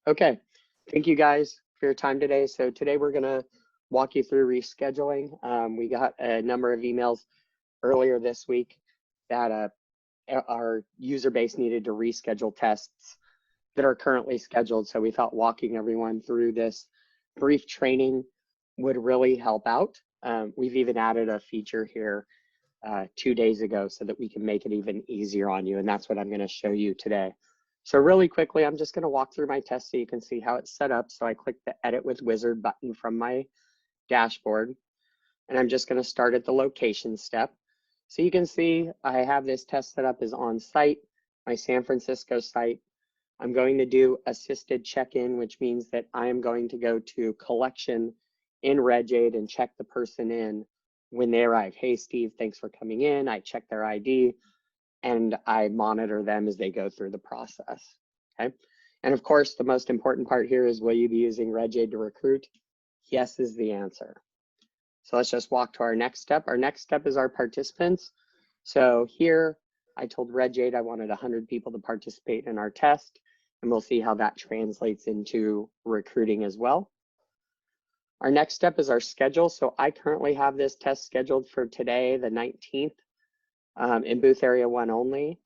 Okay, thank you guys for your time today. So today we're gonna walk you through rescheduling. We got a number of emails earlier this week that our user base needed to reschedule tests that are currently scheduled. So we thought walking everyone through this brief training would really help out. We've even added a feature here 2 days ago so that we can make it even easier on you. And that's what I'm going to show you today. So really quickly, I'm just going to walk through my test so you can see how it's set up. So I click the Edit with Wizard button from my dashboard, and I'm just going to start at the location step. So you can see I have this test set up as on site, my San Francisco site. I'm going to do assisted check-in, which means that I am going to go to collection in Regeduling and check the person in when they arrive. Hey, Steve, thanks for coming in. I check their ID and I monitor them as they go through the process, okay? And of course, the most important part here is, will you be using Regeduling to recruit? Yes is the answer. So let's just walk to our next step. Our next step is our participants. So here, I told Regeduling I wanted 100 people to participate in our test, and we'll see how that translates into recruiting as well. Our next step is our schedule. So I currently have this test scheduled for today, the 19th, in booth area 1 only.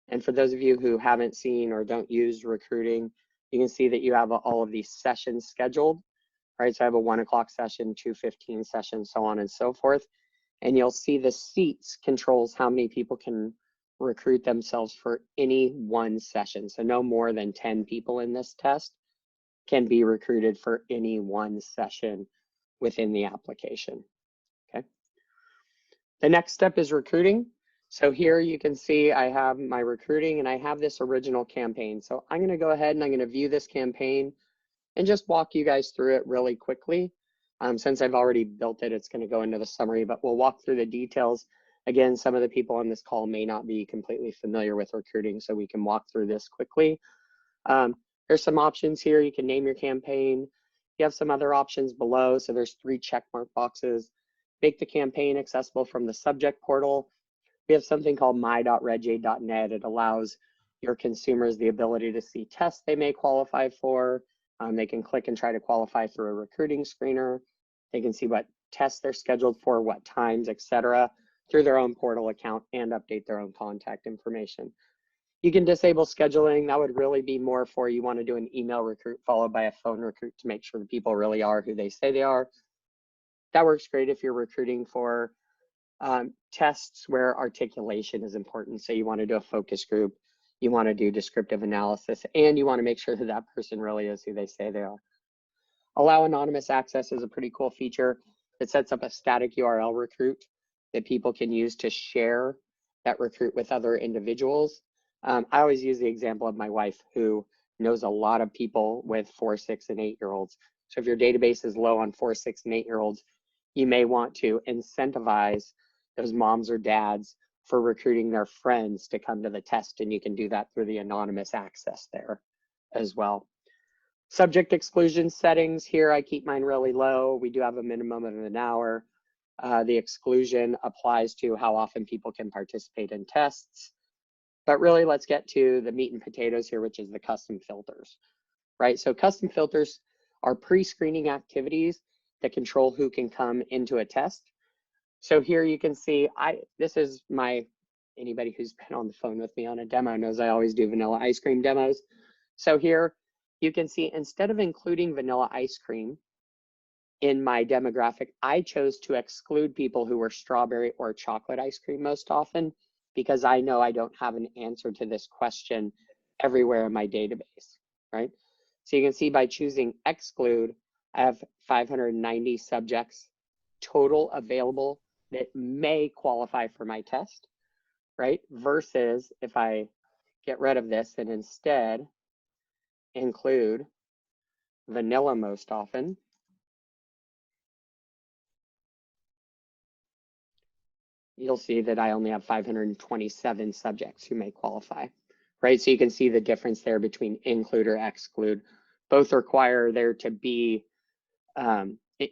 And for those of you who haven't seen or don't use recruiting, you can see that you have all of these sessions scheduled, right? So I have a 1 o'clock session, 2:15 session, so on and so forth. And you'll see the seats controls how many people can recruit themselves for any one session. So no more than 10 people in this test can be recruited for any one session within the application, okay? The next step is recruiting. So here you can see I have my recruiting and I have this original campaign. So I'm gonna go ahead and I'm gonna view this campaign and just walk you guys through it really quickly. Since I've already built it, it's gonna go into the summary, but we'll walk through the details. Again, some of the people on this call may not be completely familiar with recruiting, so we can walk through this quickly. There's some options here. You can name your campaign. You have some other options below. So there's 3 checkmark boxes. Make the campaign accessible from the subject portal. We have something called my.regeduling.net. It allows your consumers the ability to see tests they may qualify for. They can click and try to qualify through a recruiting screener. They can see what tests they're scheduled for, what times, etc., through their own portal account and update their own contact information. You can disable scheduling. That would really be more for you want to do an email recruit followed by a phone recruit to make sure the people really are who they say they are. That works great if you're recruiting for tests where articulation is important. So you want to do a focus group, you want to do descriptive analysis, and you want to make sure that that person really is who they say they are. Allow anonymous access is a pretty cool feature. It sets up a static URL recruit that people can use to share that recruit with other individuals. I always use the example of my wife, who knows a lot of people with 4, 6, and 8-year-olds. So if your database is low on 4, 6, and 8-year-olds, you may want to incentivize those moms or dads for recruiting their friends to come to the test, and you can do that through the anonymous access there as well. Subject exclusion settings here, I keep mine really low. We do have a minimum of an hour. The exclusion applies to how often people can participate in tests. But really, let's get to the meat and potatoes here, which is the custom filters, right? So custom filters are pre-screening activities that control who can come into a test. So here you can see, this is anybody who's been on the phone with me on a demo knows I always do vanilla ice cream demos. So here you can see, instead of including vanilla ice cream in my demographic, I chose to exclude people who were strawberry or chocolate ice cream most often, because I know I don't have an answer to this question everywhere in my database, right? So you can see by choosing exclude, I have 590 subjects total available that may qualify for my test, right? Versus if I get rid of this and instead include vanilla most often, you'll see that I only have 527 subjects who may qualify, right? So you can see the difference there between include or exclude. Both require there to be,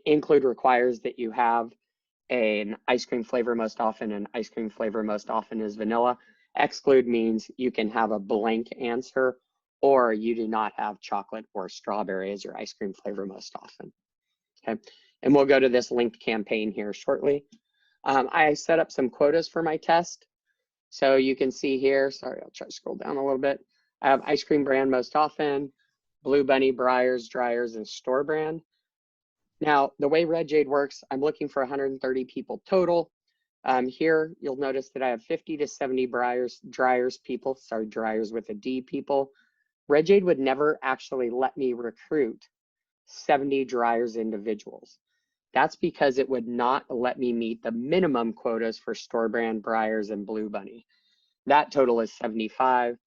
include requires that you have an ice cream flavor most often, and ice cream flavor most often is vanilla. Exclude means you can have a blank answer or you do not have chocolate or strawberry as your ice cream flavor most often. Okay, and we'll go to this linked campaign here shortly. I set up some quotas for my test. So you can see here, sorry, I'll try to scroll down a little bit. I have ice cream brand most often, Blue Bunny, Breyers, Dryers, and store brand. Now, the way Red Jade works, I'm looking for 130 people total. Here, you'll notice that I have 50 to 70 Dryers people, sorry, Dryers with a D people. Red Jade would never actually let me recruit 70 Dryers individuals. That's because it would not let me meet the minimum quotas for store brand, Breyers, and Blue Bunny. That total is 75.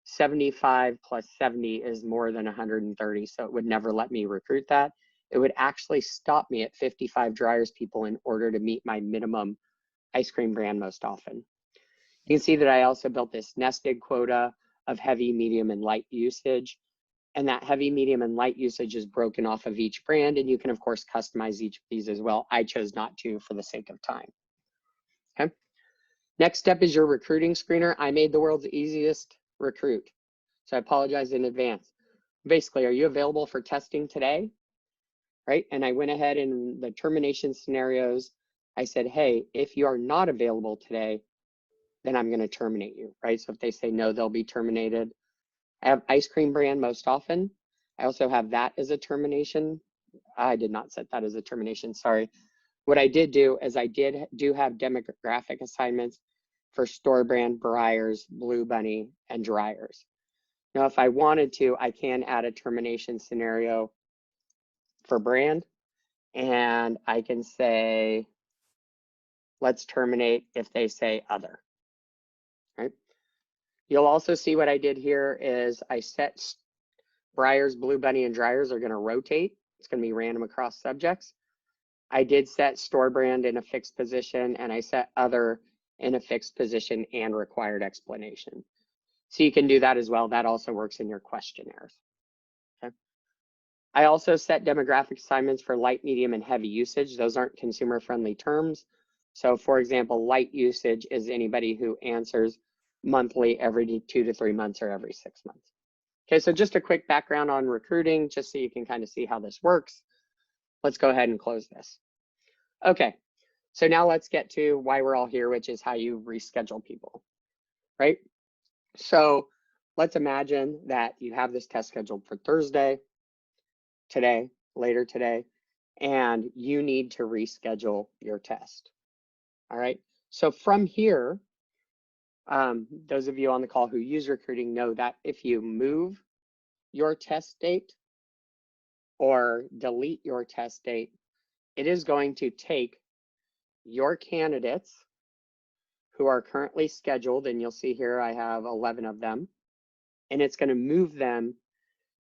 75 plus 70 is more than 130, so it would never let me recruit that. It would actually stop me at 55 Dryers people in order to meet my minimum ice cream brand most often. You can see that I also built this nested quota of heavy, medium, and light usage. And that heavy, medium, and light usage is broken off of each brand, and you can, of course, customize each of these as well. I chose not to for the sake of time. Okay. Next step is your recruiting screener. I made the world's easiest recruit, so I apologize in advance. Basically, are you available for testing today? Right, and I went ahead in the termination scenarios. I said, hey, if you are not available today, then I'm going to terminate you, right? So if they say no, they'll be terminated. I have ice cream brand most often. I also have that as a termination. I did not set that as a termination, sorry. What I did do is I do have demographic assignments for store brand, Breyers, Blue Bunny, and Dryers. Now, if I wanted to, I can add a termination scenario for brand, and I can say, let's terminate if they say other, right? You'll also see what I did here is I set Breyers, Blue Bunny, and Dryers are going to rotate. It's going to be random across subjects. I did set store brand in a fixed position, and I set other in a fixed position and required explanation. So you can do that as well. That also works in your questionnaires. Okay. I also set demographic assignments for light, medium, and heavy usage. Those aren't consumer-friendly terms. So for example, light usage is anybody who answers monthly, every 2 to 3 months, or every 6 months. Okay, so just a quick background on recruiting, just so you can kind of see how this works. Let's go ahead and close this. Okay, so now let's get to why we're all here, which is how you reschedule people, right? So let's imagine that you have this test scheduled for Thursday, today, later today, and you need to reschedule your test. All right, so from here, those of you on the call who use recruiting know that if you move your test date or delete your test date, it is going to take your candidates who are currently scheduled, and you'll see here I have 11 of them, and it's going to move them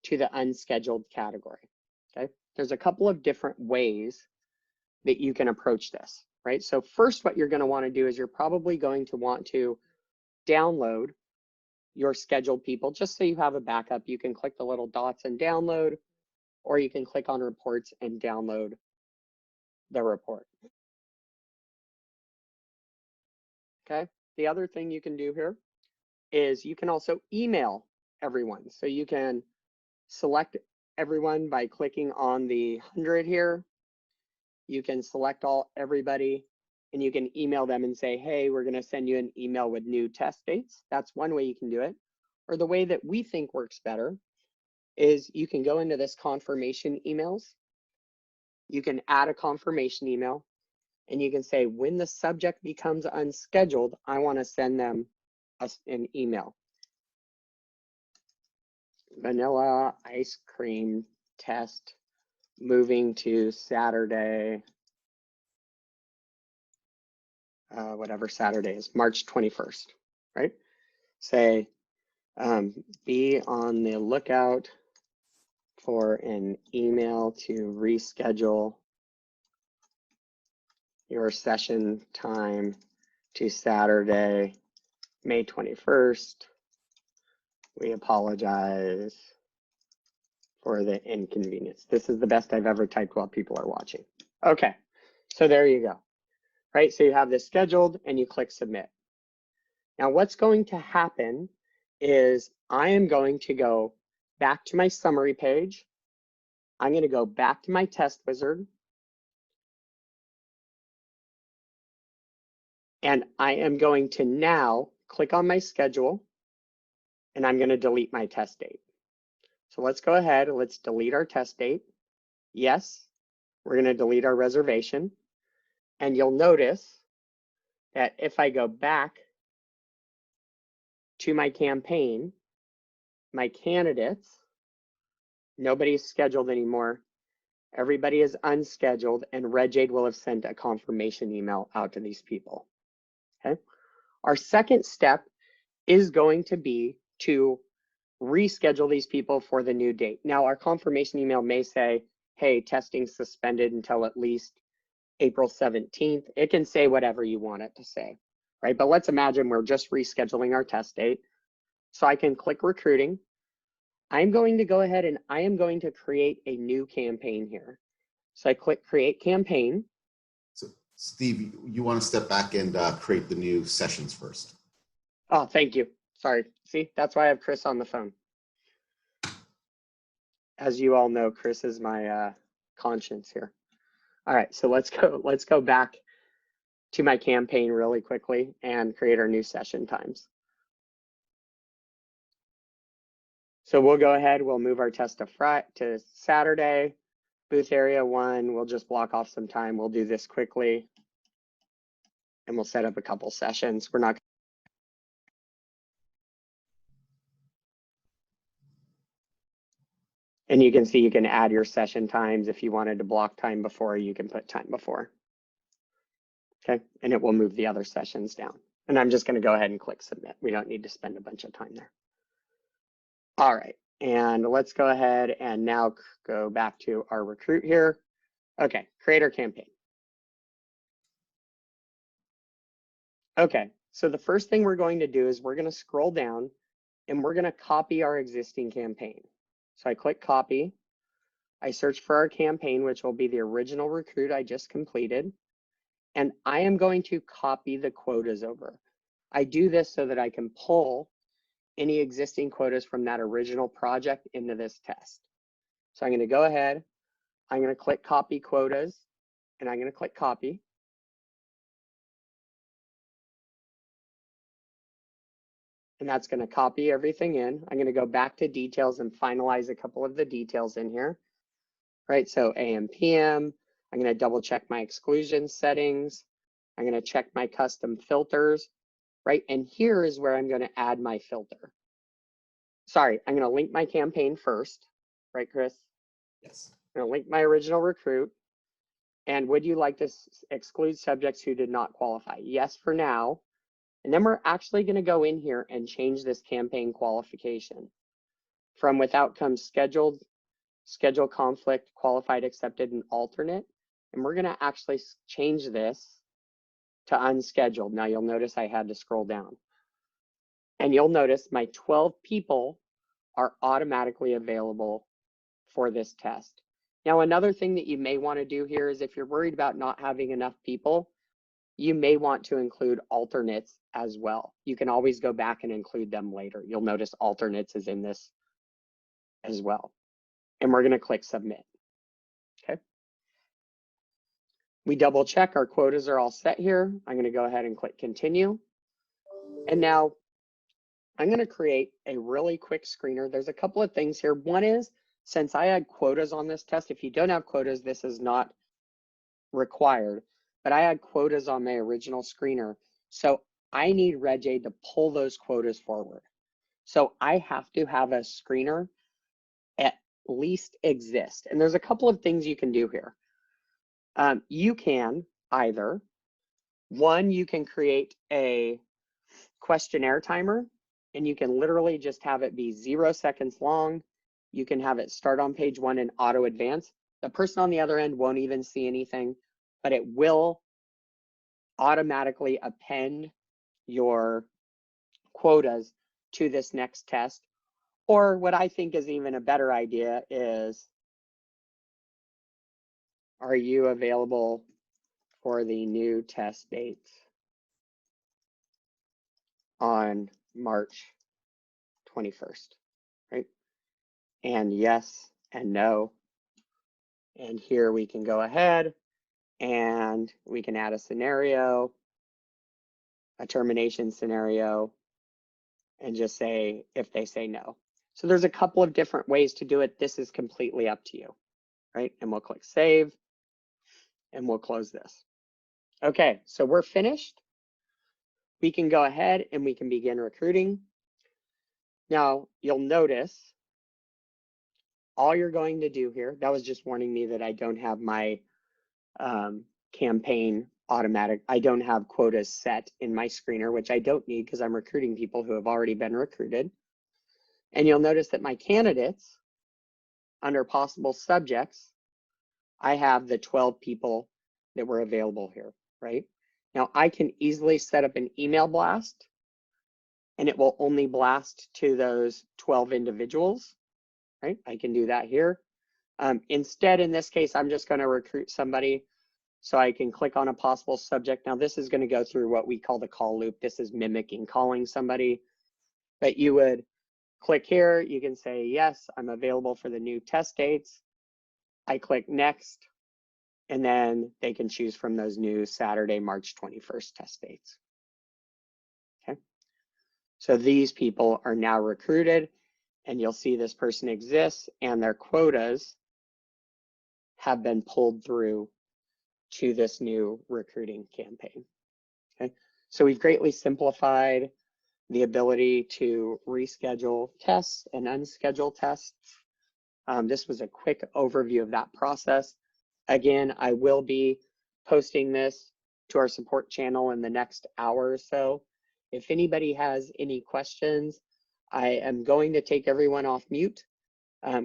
to the unscheduled category. Okay, there's a couple of different ways that you can approach this, right? So first, what you're going to want to do is you're probably going to want to download your scheduled people just so you have a backup. You can click the little dots and download, or you can click on reports and download the report. Okay, the other thing you can do here is you can also email everyone. So you can select everyone by clicking on the 100 here. You can select everybody, and you can email them and say, hey, we're going to send you an email with new test dates. That's one way you can do it. Or the way that we think works better is you can go into this confirmation emails. You can add a confirmation email, and you can say, when the subject becomes unscheduled, I want to send them an email. Vanilla ice cream test moving to Saturday, whatever Saturday is, March 21st, right? Say, be on the lookout for an email to reschedule your session time to Saturday, May 21st. We apologize for the inconvenience. This is the best I've ever typed while people are watching. Okay, so there you go, right? So you have this scheduled and you click submit. Now what's going to happen is I am going to go back to my summary page. I'm going to go back to my test wizard. And I am going to now click on my schedule, and I'm going to delete my test date. So let's go ahead. Let's delete our test date. Yes, we're going to delete our reservation. And you'll notice that if I go back to my campaign, my candidates, nobody's scheduled anymore. Everybody is unscheduled, and Rescheduling will have sent a confirmation email out to these people. Okay. Our second step is going to be to reschedule these people for the new date. Now, our confirmation email may say, hey, testing suspended until at least April 17th. It can say whatever you want it to say, right? But let's imagine we're just rescheduling our test date. So I can click recruiting. I'm going to go ahead and I am going to create a new campaign here. So I click create campaign. So Steve, you want to step back and create the new sessions first. Oh, thank you. Sorry. See, that's why I have Chris on the phone. As you all know, Chris is my conscience here. All right, so let's go back to my campaign really quickly and create our new session times. So we'll go ahead, we'll move our test to Saturday. Booth area 1, we'll just block off some time. We'll do this quickly and we'll set up a couple sessions. We're not. And you can see you can add your session times. If you wanted to block time before, you can put time before. Okay, and it will move the other sessions down. And I'm just going to go ahead and click submit. We don't need to spend a bunch of time there. All right, and let's go ahead and now go back to our recruit here. Okay, create our campaign. Okay, so the first thing we're going to do is we're going to scroll down and we're going to copy our existing campaign. So I click copy. I search for our campaign, which will be the original recruit I just completed. And I am going to copy the quotas over. I do this so that I can pull any existing quotas from that original project into this test. So I'm going to go ahead, I'm going to click copy quotas, and I'm going to click copy. And that's going to copy everything in. I'm going to go back to details and finalize a couple of the details in here. Right, so AM, PM, I'm going to double check my exclusion settings. I'm going to check my custom filters, right? And here is where I'm going to add my filter. Sorry, I'm going to link my campaign first, right, Chris? Yes. I'm going to link my original recruit. And would you like to exclude subjects who did not qualify? Yes, for now. And then we're actually going to go in here and change this campaign qualification from without comes scheduled, schedule conflict, qualified, accepted, and alternate. And we're going to actually change this to unscheduled. Now you'll notice I had to scroll down. And you'll notice my 12 people are automatically available for this test. Now, another thing that you may want to do here is if you're worried about not having enough people, you may want to include alternates as well. You can always go back and include them later. You'll notice alternates is in this as well. And we're going to click submit. Okay. We double check our quotas are all set here. I'm going to go ahead and click continue. And now I'm going to create a really quick screener. There's a couple of things here. One is, since I had quotas on this test, if you don't have quotas, this is not required, but I had quotas on my original screener. So I need Rescheduling to pull those quotas forward. So I have to have a screener at least exist. And there's a couple of things you can do here. You can either, one, you can create a questionnaire timer, and you can literally just have it be 0 seconds long. You can have it start on page 1 and auto advance. The person on the other end won't even see anything, but it will automatically append your quotas to this next test. Or what I think is even a better idea is, are you available for the new test dates on March 21st, right? And yes and no. And here we can go ahead and we can add a scenario, a termination scenario, and just say if they say no. So there's a couple of different ways to do it. This is completely up to you, right? And we'll click save and we'll close this. Okay, so we're finished. We can go ahead and we can begin recruiting. Now you'll notice all you're going to do here, that was just warning me that I don't have my campaign automatic. I don't have quotas set in my screener, which I don't need because I'm recruiting people who have already been recruited. And you'll notice that my candidates, under possible subjects, I have the 12 people that were available here, right? Now I can easily set up an email blast and it will only blast to those 12 individuals, right? I can do that here. Instead, in this case, I'm just going to recruit somebody. So I can click on a possible subject. Now this is going to go through what we call the call loop. This is mimicking calling somebody. But you would click here. You can say, yes, I'm available for the new test dates. I click next. And then they can choose from those new Saturday, March 21st test dates. Okay. So these people are now recruited. And you'll see this person exists and their quotas have been pulled through to this new recruiting campaign. Okay, so we've greatly simplified the ability to reschedule tests and unschedule tests. This was a quick overview of that process. Again, I will be posting this to our support channel in the next hour or so. If anybody has any questions, I am going to take everyone off mute.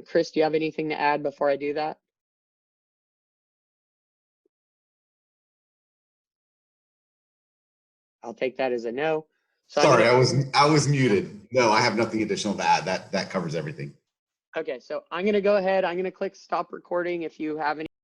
Chris, do you have anything to add before I do that? I'll take that as a no. So Sorry, I was muted. No, I have nothing additional to add. That covers everything. Okay, so I'm going to go ahead. I'm going to click stop recording. If you have any